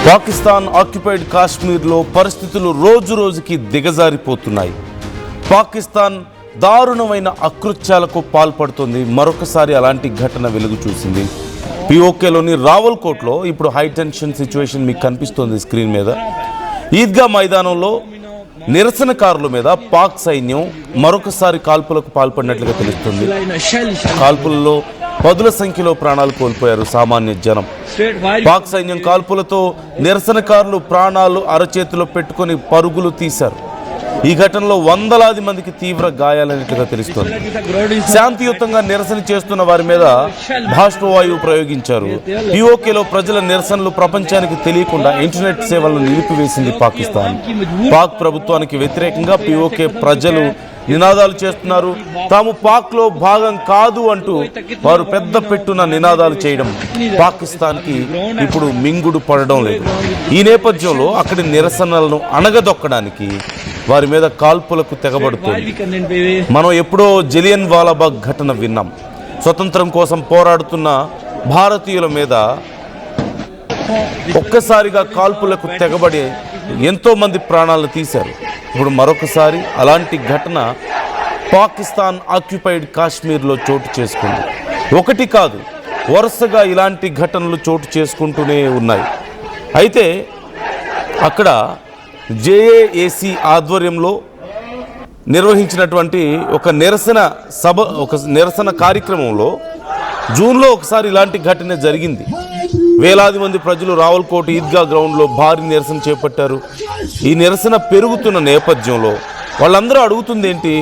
Pakistan occupied కాశ్మీర్లో పరిస్థితులు రోజు రోజుకి దిగజారిపోతున్నాయి. పాకిస్తాన్ దారుణమైన అకృత్యాలకు పాల్పడుతుంది. మరొకసారి అలాంటి ఘటన వెలుగు చూసింది. పిఓకేలోని రావల్కోట్లో ఇప్పుడు హై టెన్షన్ సిచ్యువేషన్ మీకు కనిపిస్తుంది స్క్రీన్ మీద. ఈద్గా మైదానంలో నిరసనకారుల మీద పాక్ సైన్యం మరొకసారి కాల్పులకు పాల్పడినట్లుగా తెలుస్తుంది. కాల్పులలో పదుల సంఖ్యలో ప్రాణాలు కోల్పోయారు సామాన్య జనం. పాక్ సైన్యం కాల్పులతో నిరసనకారులు ప్రాణాలు అరచేతిలో పెట్టుకుని పరుగులు తీశారు. ఈ ఘటనలో వందలాది మందికి తీవ్ర గాయాలైనట్లుగా తెలుస్తోంది. శాంతియుతంగా నిరసన చేస్తున్న వారి మీద బాష్పవాయువు ప్రయోగించారు. పిఓకేలో ప్రజల నిరసనలు ప్రపంచానికి తెలియకుండా ఇంటర్నెట్ సేవలను నిలిపివేసింది పాకిస్తాన్. పాక్ ప్రభుత్వానికి వ్యతిరేకంగా పిఓకే ప్రజలు నినాదాలు చేస్తున్నారు. తాము పాక్లో భాగం కాదు అంటూ వారు పెద్ద పెట్టున నినాదాలు చేయడం పాకిస్తాన్కి ఇప్పుడు మింగుడు పడడం లేదు. ఈ నేపథ్యంలో అక్కడి నిరసనలను అణగదొక్కడానికి వారి మీద కాల్పులకు తెగబడుతుంది. మనం ఎప్పుడో జలియన్ వాలాబాగ్ ఘటన విన్నాం. స్వతంత్రం కోసం పోరాడుతున్న భారతీయుల మీద ఒక్కసారిగా కాల్పులకు తెగబడి ఎంతో మంది ప్రాణాలను తీశారు. ఇప్పుడు మరొకసారి అలాంటి ఘటన పాకిస్తాన్ ఆక్యుపైడ్ కాశ్మీర్లో చోటు చేసుకుంది. ఒకటి కాదు, వరుసగా ఇలాంటి ఘటనలు చోటు చేసుకుంటూనే ఉన్నాయి. అయితే అక్కడ జేఏఏసీ ఆధ్వర్యంలో నిర్వహించినటువంటి ఒక నిరసన కార్యక్రమంలో జూన్లో ఒకసారి ఇలాంటి ఘటన జరిగింది. వేలాది మంది ప్రజలు రావల్కోట్ ఈద్గా గ్రౌండ్లో భారీ నిరసన చేపట్టారు. ఈ నిరసన పెరుగుతున్న నేపథ్యంలో వాళ్ళందరూ అడుగుతుంది ఏంటి,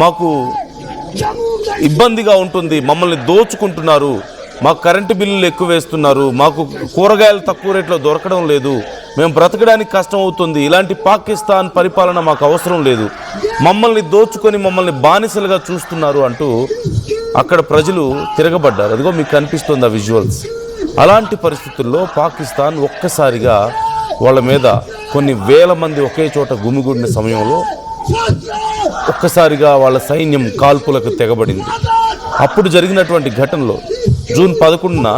మాకు ఇబ్బందిగా ఉంటుంది, మమ్మల్ని దోచుకుంటున్నారు, మాకు కరెంటు బిల్లులు ఎక్కువ వేస్తున్నారు, మాకు కూరగాయలు తక్కువ రేట్లో దొరకడం లేదు, మేము బ్రతకడానికి కష్టం అవుతుంది, ఇలాంటి పాకిస్తాన్ పరిపాలన మాకు అవసరం లేదు, మమ్మల్ని దోచుకొని మమ్మల్ని బానిసలుగా చూస్తున్నారు అంటూ అక్కడ ప్రజలు తిరగబడ్డారు. అదిగో మీకు కనిపిస్తుంది ఆ విజువల్స్. అలాంటి పరిస్థితుల్లో పాకిస్తాన్ ఒక్కసారిగా వాళ్ళ మీద కొన్ని వేల మంది ఒకే చోట గుమిగూడిన సమయంలో ఒక్కసారిగా వాళ్ళ సైన్యం కాల్పులకు తెగబడింది. అప్పుడు జరిగినటువంటి ఘటనలో జూన్ 11న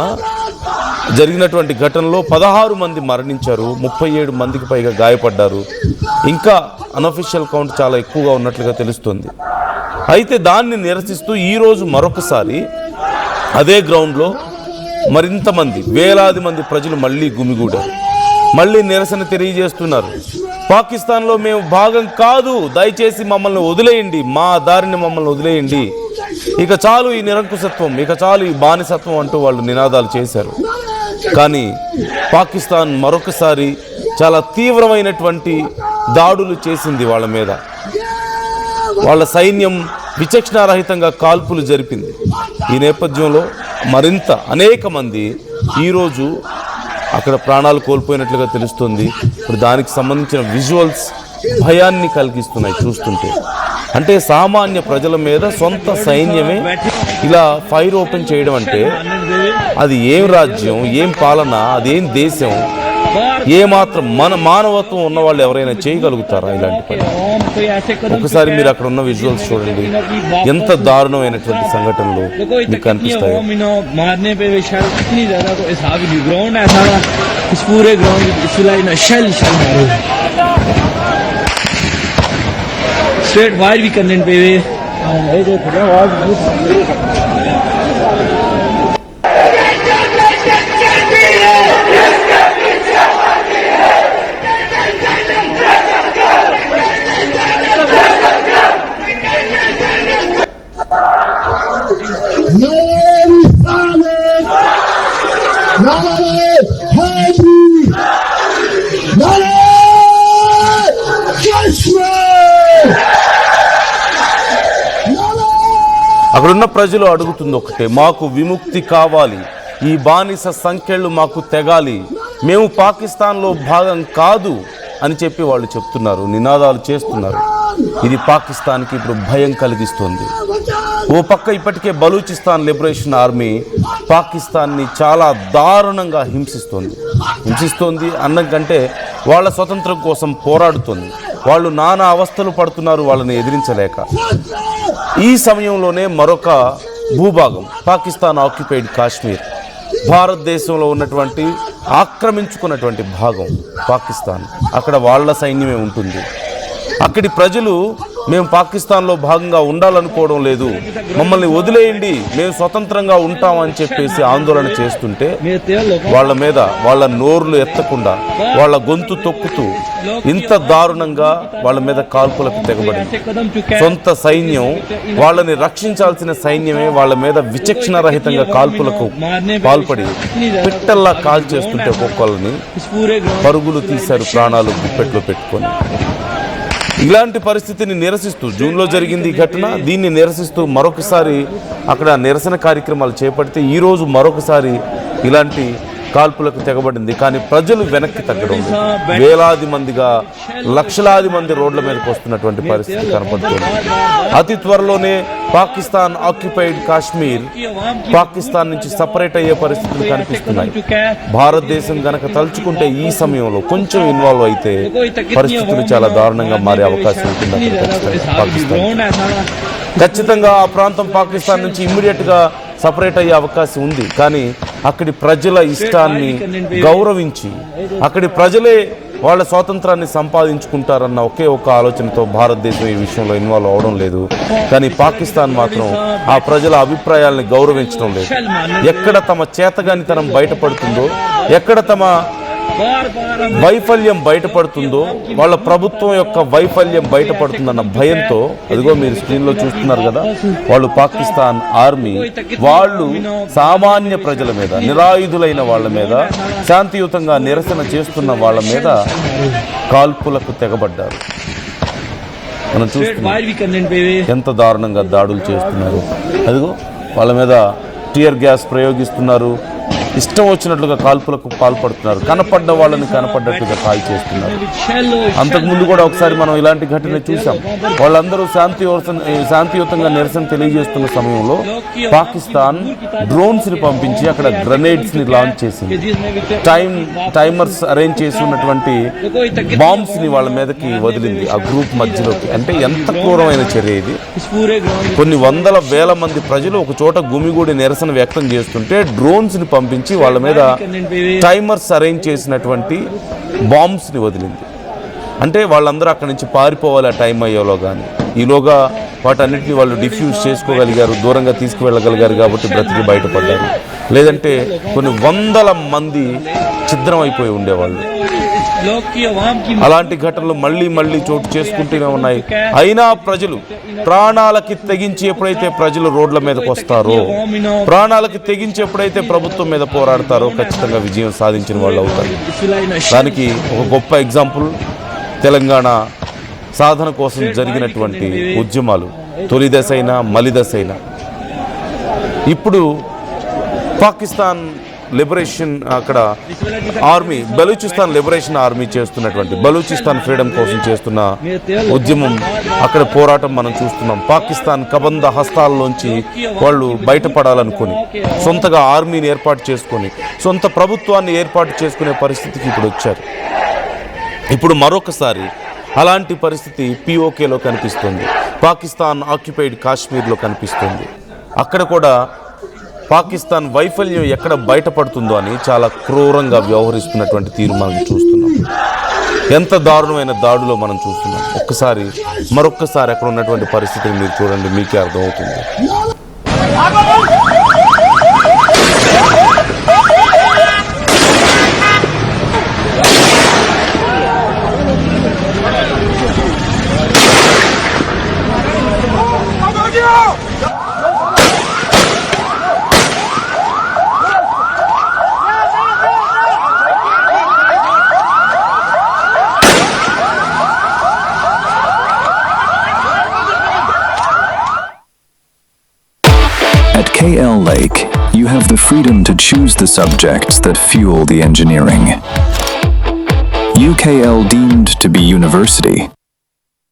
జరిగినటువంటి ఘటనలో 16 మంది మరణించారు, 37 మందికి పైగా గాయపడ్డారు. ఇంకా అనఫిషియల్ కౌంట్ చాలా ఎక్కువగా ఉన్నట్లుగా తెలుస్తుంది. అయితే దాన్ని నిరసిస్తూ ఈరోజు మరొకసారి అదే గ్రౌండ్లో మరింత మంది వేలాది మంది ప్రజలు మళ్ళీ గుమిగూడారు. మళ్ళీ నిరసన తెలియజేస్తున్నారు. పాకిస్తాన్లో మేము భాగం కాదు, దయచేసి మమ్మల్ని వదిలేయండి, మా దారిని మమ్మల్ని వదిలేయండి, ఇక చాలు ఈ నిరంకుశత్వం, ఇక చాలు ఈ బానిసత్వం అంటూ వాళ్ళు నినాదాలు చేశారు. కానీ పాకిస్తాన్ మరొకసారి చాలా తీవ్రమైనటువంటి దాడులు చేసింది వాళ్ళ మీద. వాళ్ళ సైన్యం విచక్షణారహితంగా కాల్పులు జరిపింది. ఈ నేపథ్యంలో మరింత అనేక మంది ఈరోజు అక్కడ ప్రాణాలు కోల్పోయినట్లుగా తెలుస్తుంది. ఇప్పుడు దానికి సంబంధించిన విజువల్స్ భయాన్ని కలిగిస్తున్నాయి చూస్తుంటే. అంటే సామాన్య ప్రజల మీద సొంత సైన్యమే ఇలా ఫైర్ ఓపెన్ చేయడం అంటే అది ఏం రాజ్యం, ఏం పాలన, అదేం దేశం, ఏమాత్రం మానవత్వం ఉన్న వాళ్ళు ఎవరైనా చేయగలుగుతారా ఇలాంటి పని? ఒకసారి మీరు అక్కడ ఉన్న విజువల్స్ చూడండి, ఎంత దారుణమైనటువంటి సంఘటనలు మీకు కనిపిస్తాయి. स्ट्रेट वायर भी करने पे అక్కడున్న ప్రజలు అడుగుతుంది ఒకటే, మాకు విముక్తి కావాలి, ఈ బానిస సంఖ్యలు మాకు తెగాలి, మేము పాకిస్తాన్లో భాగం కాదు అని చెప్పి వాళ్ళు చెప్తున్నారు, నినాదాలు చేస్తున్నారు. ఇది పాకిస్తాన్కి ఇప్పుడు భయం కలిగిస్తుంది. ఓ పక్క ఇప్పటికే బలూచిస్తాన్ లిబరేషన్ ఆర్మీ పాకిస్తాన్ని చాలా దారుణంగా హింసిస్తోంది అన్నకంటే వాళ్ళ స్వతంత్రం కోసం పోరాడుతుంది. వాళ్ళు నానా అవస్థలు పడుతున్నారు వాళ్ళని ఎదిరించలేక. ఈ సమయంలోనే మరొక భూభాగం పాకిస్తాన్ ఆక్యుపైడ్ కాశ్మీర్ భారతదేశంలో ఉన్నటువంటి ఆక్రమించుకున్నటువంటి భాగం పాకిస్తాన్. అక్కడ వాళ్ళ సైన్యమే ఉంటుంది. అక్కడి ప్రజలు మేము పాకిస్తాన్లో భాగంగా ఉండాలనుకోవడం లేదు, మమ్మల్ని వదిలేయండి, మేము స్వతంత్రంగా ఉంటామని చెప్పేసి ఆందోళన చేస్తుంటే వాళ్ళ మీద వాళ్ళ నోర్లు ఎత్తకుండా వాళ్ళ గొంతు తొక్కుతూ ఇంత దారుణంగా వాళ్ళ మీద కాల్పులకు తెగబడింది. సొంత సైన్యం, వాళ్ళని రక్షించాల్సిన సైన్యమే వాళ్ళ మీద విచక్షణ రహితంగా కాల్పులకు పాల్పడి పిట్టల్లా కాల్ చేస్తుంటే ఒక్కొక్కళ్ళని పరుగులు తీశారు ప్రాణాలు గుప్పెట్లో పెట్టుకొని. ఇలాంటి పరిస్థితిని నిరసిస్తూ జూన్లో జరిగింది ఈ ఘటన. దీన్ని నిరసిస్తూ మరొకసారి అక్కడ నిరసన కార్యక్రమాలు చేపడితే ఈరోజు మరొకసారి ఇలాంటి కాల్పులకు తెగబడింది. కానీ ప్రజలు వెనక్కి తగ్గడం, వేలాది మందిగా లక్షలాది మంది రోడ్ల మీదకి వస్తున్నటువంటి పరిస్థితి కనపడుతుంది. అతి త్వరలోనే పాకిస్తాన్ ఆక్యుపైడ్ కాశ్మీర్ పాకిస్తాన్ నుంచి సపరేట్ అయ్యే పరిస్థితులు కనిపిస్తున్నాయి. భారతదేశం గనక తలుచుకుంటే ఈ సమయంలో కొంచెం ఇన్వాల్వ్ అయితే పరిస్థితులు చాలా దారుణంగా మారే అవకాశం ఉంటుంది. ఖచ్చితంగా ఆ ప్రాంతం పాకిస్తాన్ నుంచి ఇమ్మీడియట్గా సపరేట్ అయ్యే అవకాశం ఉంది. కానీ అక్కడి ప్రజల ఇష్టాన్ని గౌరవించి అక్కడి ప్రజలే వాళ్ళ స్వాతంత్రాన్ని సంపాదించుకుంటారన్న ఒకే ఒక్క ఆలోచనతో భారతదేశం ఈ విషయంలో ఇన్వాల్వ్ అవడం లేదు. కానీ పాకిస్తాన్ మాత్రం ఆ ప్రజల అభిప్రాయాల్ని గౌరవించడం లేదు. ఎక్కడ తమ చేతగానితనం బయటపడుతుందో, ఎక్కడ తమ వైఫల్యం బయటపడుతుందో, వాళ్ళ ప్రభుత్వం యొక్క వైఫల్యం బయటపడుతుందన్న భయంతో, అదిగో మీరు స్క్రీన్లో చూస్తున్నారు కదా, వాళ్ళు పాకిస్తాన్ ఆర్మీ వాళ్ళు సామాన్య ప్రజల మీద, నిరాయుధులైన వాళ్ళ మీద, శాంతియుతంగా నిరసన చేస్తున్న వాళ్ళ మీద కాల్పులకు తెగబడ్డారు. మనం చూస్తున్నాం ఎంత దారుణంగా దాడులు చేస్తున్నారు. అదిగో వాళ్ళ మీద టియర్ గ్యాస్ ప్రయోగిస్తున్నారు, ఇష్టం వచ్చినట్లుగా కాల్పులకు పాల్పడుతున్నారు, కనపడ్డ వాళ్ళని కనపడ్డట్టుగా కాల్ చేస్తున్నారు. అంతకుముందు కూడా ఒకసారి మనం ఇలాంటి ఘటన చూసాం. వాళ్ళందరూ శాంతియుతంగా నిరసన తెలియజేస్తున్న సమయంలో పాకిస్తాన్ డ్రోన్స్ ని పంపించి అక్కడ గ్రెనేడ్స్ ని లాంచ్ చేసింది. టైమర్స్ అరేంజ్ చేసి ఉన్నటువంటి బాంబ్స్ ని వాళ్ళ మీదకి వదిలింది ఆ గ్రూప్ మధ్యలోకి. అంటే ఎంత క్రూరమైన చర్య ఇది. కొన్ని వందల వేల మంది ప్రజలు ఒక చోట గుమిగూడి నిరసన వ్యక్తం చేస్తుంటే డ్రోన్స్ ని పంపించి వాళ్ళ మీద టైమర్స్ అరేంజ్ చేసినటువంటి బాంబ్స్ ని వదిలింది. అంటే వాళ్ళందరూ అక్కడి నుంచి పారిపోవాలి ఆ టైం అయ్యేలో. కానీ ఈలోగా వాటన్నిటిని వాళ్ళు డిఫ్యూజ్ చేసుకోగలిగారు, దూరంగా తీసుకువెళ్ళగలిగారు కాబట్టి బ్రతికి బయటపడ్డారు. లేదంటే కొన్ని వందల మంది ఛిద్రం అయిపోయి ఉండేవాళ్ళు. అలాంటి ఘటనలు మళ్ళీ మళ్ళీ చోటు చేసుకుంటూనే ఉన్నాయి. అయినా ప్రజలు ప్రాణాలకి తెగించి ఎప్పుడైతే ప్రజలు రోడ్ల మీదకి వస్తారో, ప్రాణాలకి తెగించి ఎప్పుడైతే ప్రభుత్వం మీద పోరాడతారో ఖచ్చితంగా విజయం సాధించిన వాళ్ళు అవుతారు. దానికి ఒక గొప్ప ఎగ్జాంపుల్ తెలంగాణ సాధన కోసం జరిగినటువంటి ఉద్యమాలు. తొలి దశ అయినా మలి దశ అయినా. ఇప్పుడు పాకిస్తాన్ లిబరేషన్ అక్కడ ఆర్మీ, బలూచిస్తాన్ లిబరేషన్ ఆర్మీ చేస్తున్నటువంటి బలూచిస్తాన్ ఫ్రీడమ్ కోసం చేస్తున్న ఉద్యమం, అక్కడ పోరాటం మనం చూస్తున్నాం. పాకిస్తాన్ కబంధ హస్తాల్లోంచి వాళ్ళు బయటపడాలనుకొని సొంతగా ఆర్మీని ఏర్పాటు చేసుకొని సొంత ప్రభుత్వాన్ని ఏర్పాటు చేసుకునే పరిస్థితికి ఇప్పుడు వచ్చారు. ఇప్పుడు మరొకసారి అలాంటి పరిస్థితి పిఓకేలో కనిపిస్తుంది, పాకిస్తాన్ ఆక్యుపైడ్ కాశ్మీర్లో కనిపిస్తుంది. అక్కడ కూడా పాకిస్తాన్ వైఫల్యం ఎక్కడ బయటపడుతుందో అని చాలా క్రూరంగా వ్యవహరిస్తున్నటువంటి తీరు మనం చూస్తున్నాం. ఎంత దారుణమైన దాడులో మనం చూస్తున్నాం. మరొక్కసారి అక్కడ ఉన్నటువంటి పరిస్థితిని మీరు చూడండి, మీకే అర్థమవుతుంది. At KL Lake, you have the freedom to choose the subjects that fuel the engineering. UKL deemed to be university